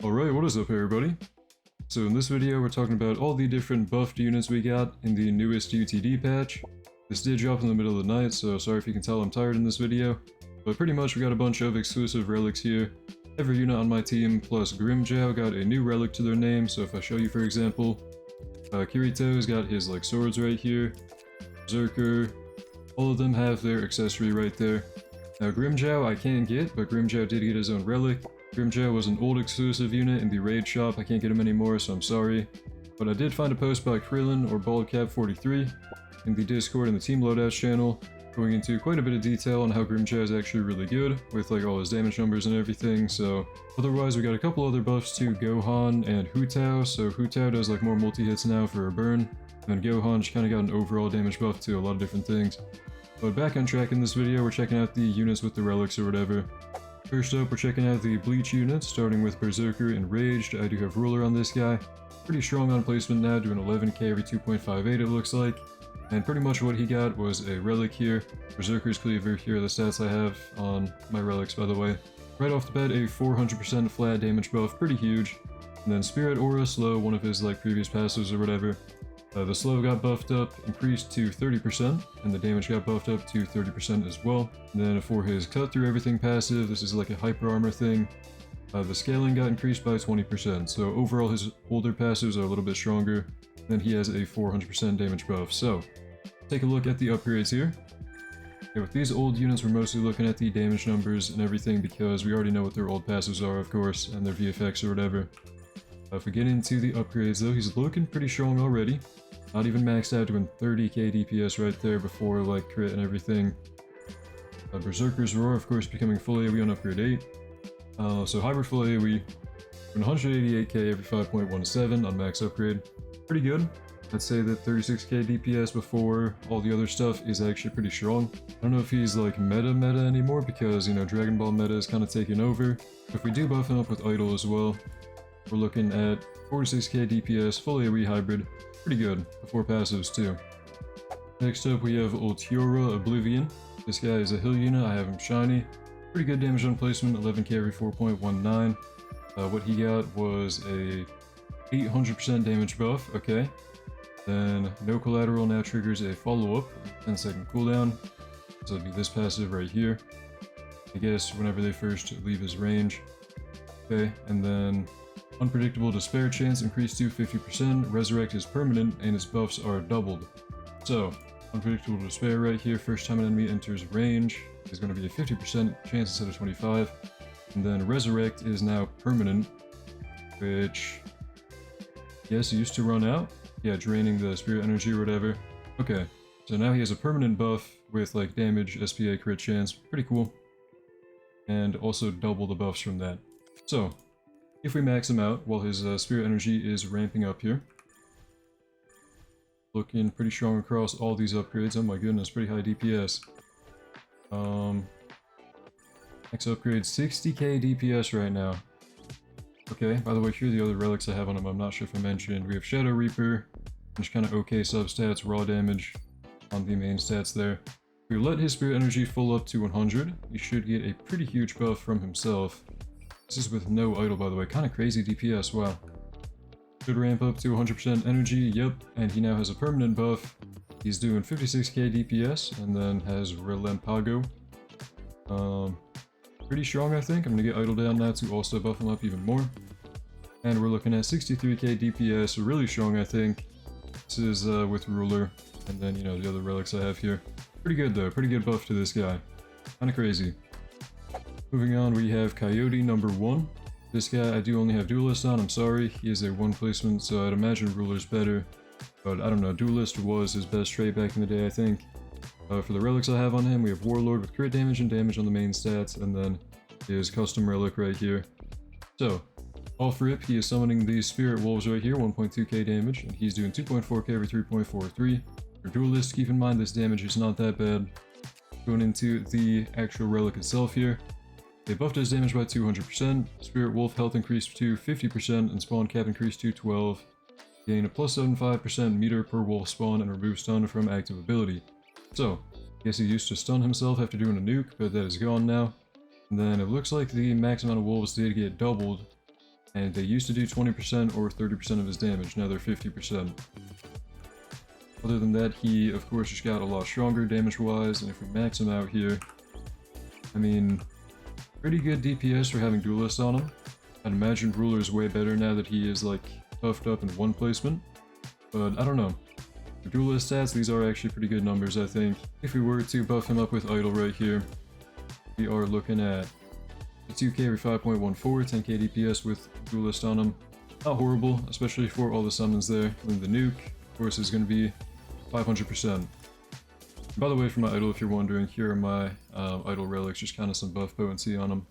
Alright, what is up everybody? So in this video we're talking about all the different buffed units we got in the newest UTD patch. This did drop in the middle of the night, so sorry if you can tell I'm tired in this video. But pretty much we got a bunch of exclusive relics here. Every unit on my team plus Grimmjow got a new relic to their name, so if I show you for example, Kirito's got his like swords right here, Berserker, all of them have their accessory right there. Now Grimmjow I can't get, but Grimmjow did get his own relic. Grimmjow was an old exclusive unit in the raid shop, I can't get him anymore so I'm sorry. But I did find a post by Krillin or BaldCap43 in the Discord and the Team Loadouts channel, going into quite a bit of detail on how Grimmjow is actually really good, with like all his damage numbers and everything, so... Otherwise we got a couple other buffs to Gohan and Hutao, so Hutao does like more multi-hits now for a burn, and Gohan just kinda got an overall damage buff to a lot of different things. But back on track in this video, we're checking out the units with the relics or whatever. First up, we're checking out the Bleach units, starting with Berserker Enraged. I do have Ruler on this guy. Pretty strong on placement now, doing 11k every 2.58 it looks like. And pretty much what he got was a relic here. Berserker's Cleaver, here are the stats I have on my relics by the way. Right off the bat, a 400% flat damage buff, pretty huge. And then Spirit Aura Slow, one of his like previous passives or whatever. The slow got buffed up, increased to 30%, and the damage got buffed up to 30% as well. And then for his cut through everything passive, this is like a hyper armor thing. The scaling got increased by 20%, so overall his older passives are a little bit stronger. Then he has a 400% damage buff. So, take a look at the upgrades here. Okay, with these old units, we're mostly looking at the damage numbers and everything because we already know what their old passives are, of course, and their VFX or whatever. If we get into the upgrades though, he's looking pretty strong already. Not even maxed out, doing 30k DPS right there before like crit and everything. Berserker's Roar, of course, becoming full AoE on upgrade 8. So hybrid full AoE, 188k every 5.17 on max upgrade. Pretty good. I'd say that 36k DPS before all the other stuff is actually pretty strong. I don't know if he's like meta anymore because, you know, Dragon Ball meta is kind of taking over. If we do buff him up with Idol as well, we're looking at 46k DPS, full AoE hybrid. Pretty good, before passives too. Next up we have Ultiorra Oblivion. This guy is a heal unit, I have him shiny. Pretty good damage on placement, 11k every 4.19. What he got was a 800% damage buff, okay. Then no collateral now triggers a follow-up, 10-second cooldown. So it'd be this passive right here. I guess whenever they first leave his range. Okay, and then Unpredictable Despair chance increased to 50%, Resurrect is permanent, and its buffs are doubled. So, Unpredictable Despair right here, first time an enemy enters range, is going to be a 50% chance instead of 25. And then Resurrect is now permanent, which, yes, it used to run out. Yeah, draining the spirit energy or whatever. Okay, so now he has a permanent buff with like damage, SPA, crit chance, pretty cool. And also double the buffs from that. So, if we max him out while his spirit energy is ramping up here. Looking pretty strong across all these upgrades. Oh my goodness, pretty high DPS. Next upgrade, 60k DPS right now. Okay, by the way, here are the other relics I have on him, I'm not sure if I mentioned. We have Shadow Reaper, which kind of okay substats, raw damage on the main stats there. If we let his spirit energy full up to 100, he should get a pretty huge buff from himself. This is with no idol, by the way. Kind of crazy DPS, wow. Should ramp up to 100% energy, yep. And he now has a permanent buff. He's doing 56k DPS, and then has Relampago. Pretty strong, I think. I'm gonna get idol down now to also buff him up even more. And we're looking at 63k DPS, really strong, I think. This is with Ruler, and then, you know, the other relics I have here. Pretty good, though. Pretty good buff to this guy. Kind of crazy. Moving on, we have Coyote number 1. This guy I do only have Duelist on, I'm sorry. He is a 1 placement, so I'd imagine Ruler's better. But I don't know, Duelist was his best trait back in the day, I think. For the relics I have on him, we have Warlord with crit damage and damage on the main stats, and then his custom relic right here. So, off rip, he is summoning these Spirit Wolves right here, 1.2k damage, and he's doing 2.4k every 3.43. For Duelist, keep in mind this damage is not that bad. Going into the actual relic itself here. They buffed his damage by 200%, Spirit Wolf health increased to 50%, and spawn cap increased to 12. Gain a plus 75% meter per wolf spawn and remove stun from active ability. So, I guess he used to stun himself after doing a nuke, but that is gone now. And then it looks like the max amount of wolves did get doubled and they used to do 20% or 30% of his damage, now they're 50%. Other than that, he of course just got a lot stronger damage-wise, and if we max him out here, I mean, pretty good DPS for having Duelist on him. I'd imagine Ruler's way better now that he is like buffed up in one placement, but I don't know. For Duelist stats, these are actually pretty good numbers, I think. If we were to buff him up with Idol right here, we are looking at a 2k every 5.14, 10k DPS with Duelist on him. Not horrible, especially for all the summons there. And the nuke, of course, is going to be 500%. By the way, for my idol, if you're wondering, here are my idol relics, just kind of some buff potency on them.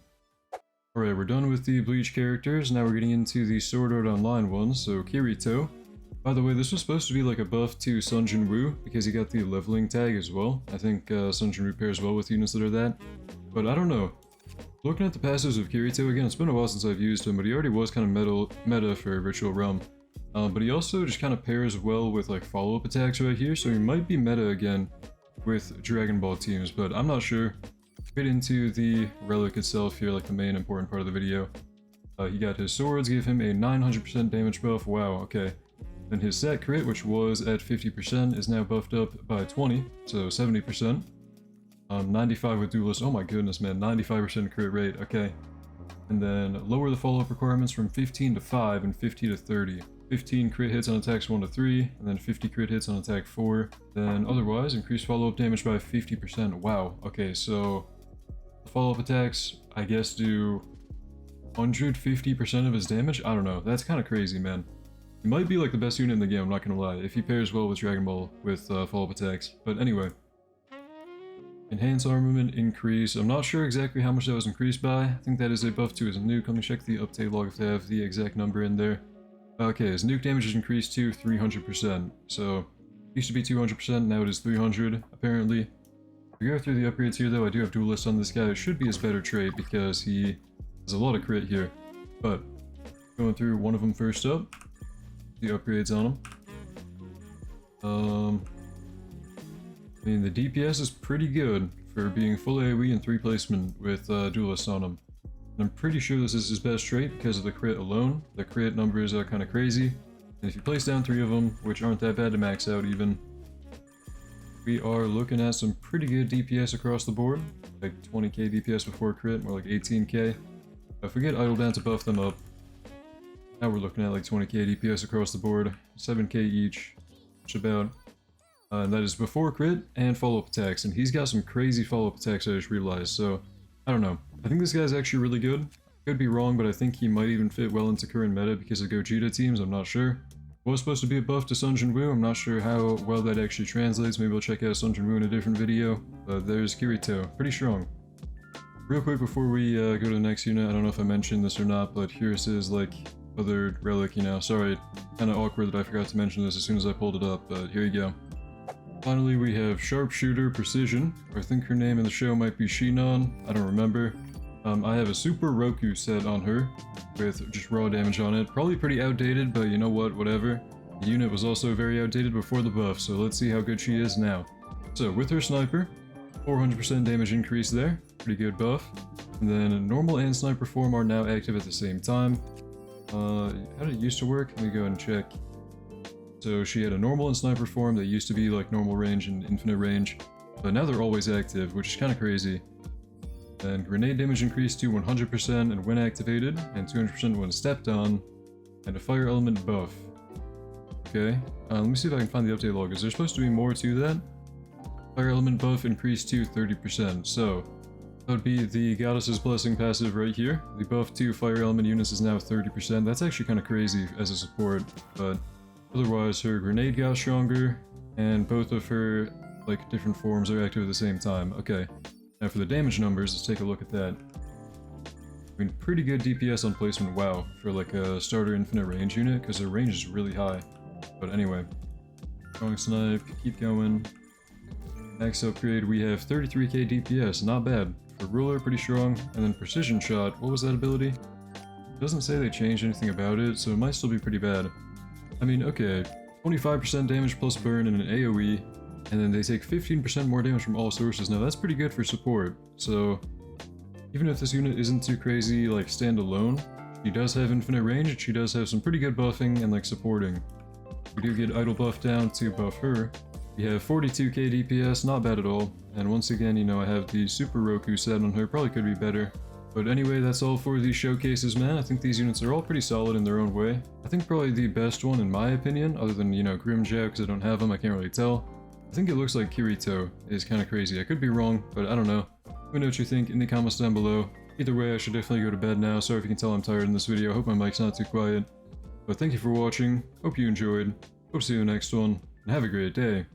Alright, we're done with the Bleach characters, now we're getting into the Sword Art Online ones, so Kirito. By the way, this was supposed to be like a buff to Sun Jin Woo, because he got the leveling tag as well. I think Sun Jin Woo pairs well with units that are that. But I don't know. Looking at the passives of Kirito again, it's been a while since I've used him, but he already was kind of meta for Ritual Realm. But he also just kind of pairs well with like follow-up attacks right here, so he might be meta again with Dragon Ball teams, but I'm not sure. Get into the relic itself here, like the main important part of the video. He got his swords, gave him a 900% damage buff, wow, okay. Then his set crit, which was at 50%, is now buffed up by 20, so 70%. 95 with Duelist, oh my goodness man, 95% crit rate, okay. And then lower the follow-up requirements from 15 to 5 and 50 to 30. 15 crit hits on attacks 1 to 3, and then 50 crit hits on attack 4. Then otherwise, increase follow-up damage by 50%. Wow, okay, so follow-up attacks, I guess, do 150% of his damage? I don't know, that's kind of crazy, man. He might be like the best unit in the game, I'm not gonna lie, if he pairs well with Dragon Ball with follow-up attacks. But anyway. Enhance armament increase. I'm not sure exactly how much that was increased by. I think that is a buff to his nuke. Let me check the update log if they have the exact number in there. Okay, his nuke damage is increased to 300%. So, it used to be 200%, now it is 300, apparently. If we go through the upgrades here though, I do have Duelist on this guy. It should be his better trait because he has a lot of crit here. But, going through one of them first up. The upgrades on him. I mean, the DPS is pretty good for being full AoE and 3 placement with Duelist on him. And I'm pretty sure this is his best trait because of the crit alone. The crit numbers are kind of crazy. And if you place down 3 of them, which aren't that bad to max out even, we are looking at some pretty good DPS across the board. Like 20k DPS before crit, more like 18k. If we get Idle down to buff them up, now we're looking at like 20k DPS across the board, 7k each, which about. And that is before crit and follow-up attacks, and he's got some crazy follow-up attacks I just realized, so I don't know. I think this guy's actually really good. Could be wrong, but I think he might even fit well into current meta because of Gogeta teams, I'm not sure. Was supposed to be a buff to Sun Jin Woo, I'm not sure how well that actually translates, maybe we'll check out Sun Jin Woo in a different video. But there's Kirito, pretty strong. Real quick before we go to the next unit, I don't know if I mentioned this or not, but here's his like other relic, you know, sorry, kinda awkward that I forgot to mention this as soon as I pulled it up, but here you go. Finally, we have Sharpshooter Precision, or I think her name in the show might be Sinon, I don't remember. I have a Super Roku set on her, with just raw damage on it. Probably pretty outdated, but you know what, whatever. The unit was also very outdated before the buff, so let's see how good she is now. So, with her sniper, 400% damage increase there, pretty good buff. And then normal and sniper form are now active at the same time. How did it used to work? Let me go and check. So she had a normal and sniper form that used to be like normal range and infinite range, but now they're always active, which is kind of crazy. Then grenade damage increased to 100% and when activated, and 200% when stepped on, and a fire element buff. Okay, let me see if I can find the update log. Is there supposed to be more to that? Fire element buff increased to 30%, so that would be the Goddess's Blessing passive right here. The buff to fire element units is now 30%. That's actually kind of crazy as a support, but otherwise, her grenade got stronger, and both of her, like, different forms are active at the same time. Okay, now for the damage numbers, let's take a look at that. I mean, pretty good DPS on placement, wow, for like a starter infinite range unit, because her range is really high. But anyway, strong snipe, keep going. Max upgrade, we have 33k DPS, not bad. For ruler, pretty strong, and then precision shot, what was that ability? It doesn't say they changed anything about it, so it might still be pretty bad. I mean, okay, 25% damage plus burn in an AoE, and then they take 15% more damage from all sources. Now that's pretty good for support, so even if this unit isn't too crazy, like, standalone, She does have infinite range, and she does have some pretty good buffing and like supporting. We do get idle buff down to buff her. We have 42k DPS, not bad at all. And once again, you know, I have the Super Roku set on her, probably could be better. But anyway, that's all for these showcases, man. I think these units are all pretty solid in their own way. I think probably the best one, in my opinion, other than, you know, Grimmjow, because I don't have them, I can't really tell. I think it looks like Kirito is kind of crazy. I could be wrong, but I don't know. Let me know what you think in the comments down below. Either way, I should definitely go to bed now. Sorry if you can tell I'm tired in this video. I hope my mic's not too quiet. But thank you for watching. Hope you enjoyed. Hope to see you in the next one. And have a great day.